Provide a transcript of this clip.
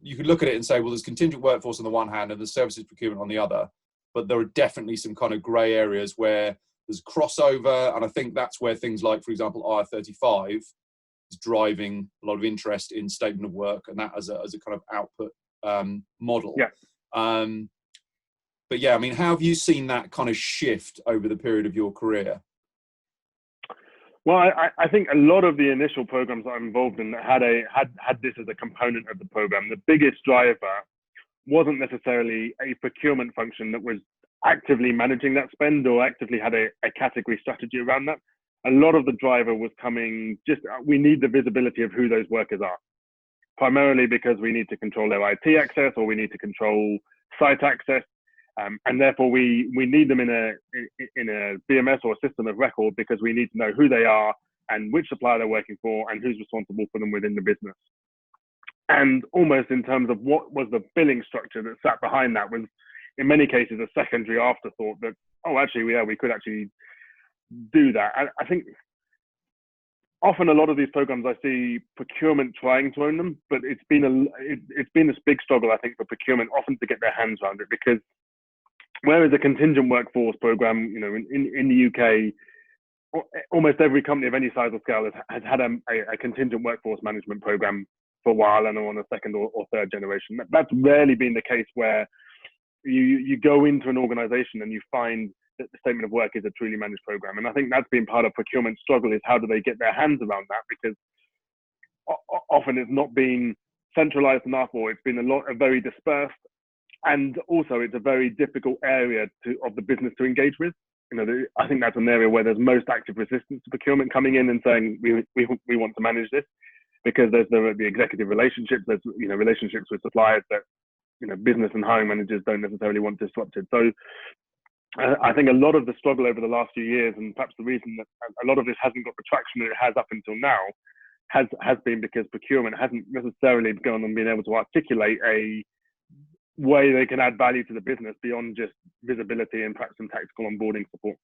you could look at it and say, well, there's contingent workforce on the one hand and there's services procurement on the other, but there are definitely some kind of grey areas where there's crossover, and I think that's where things like, for example, IR35 is driving a lot of interest in statement of work and that as a kind of output model. Yeah. But yeah, I mean, how have you seen that kind of shift over the period of your career? Well, I think a lot of the initial programs I'm involved in had this as a component of the program. The biggest driver wasn't necessarily a procurement function that was actively managing that spend or actively had a category strategy around that. A lot of the driver was coming just, we need the visibility of who those workers are, primarily because we need to control their IT access or we need to control site access. And therefore we need them in a BMS or a system of record because we need to know who they are and which supplier they're working for and who's responsible for them within the business. And almost in terms of what was the billing structure that sat behind that was in many cases a secondary afterthought that, oh, actually, yeah, we could actually do that. I think often a lot of these programs I see procurement trying to own them, but it's been this big struggle, I think, for procurement often to get their hands around it, because whereas a contingent workforce program, you know, in the UK, almost every company of any size or scale has had a contingent workforce management program for a while and are on a second or third generation. That's rarely been the case where you go into an organization and you find that the statement of work is a truly managed program. And I think that's been part of procurement's struggle, is how do they get their hands around that? Because often it's not been centralized enough, or it's been very dispersed. And also it's a very difficult area of the business to engage with. You know, I think that's an area where there's most active resistance to procurement coming in and saying, we want to manage this, because there's the executive relationships, there's, you know, relationships with suppliers that, you know, business and hiring managers don't necessarily want disrupted. So I think a lot of the struggle over the last few years, and perhaps the reason that a lot of this hasn't got the traction that it has up until now, has been because procurement hasn't necessarily gone and been able to articulate a way they can add value to the business beyond just visibility and perhaps some tactical onboarding support.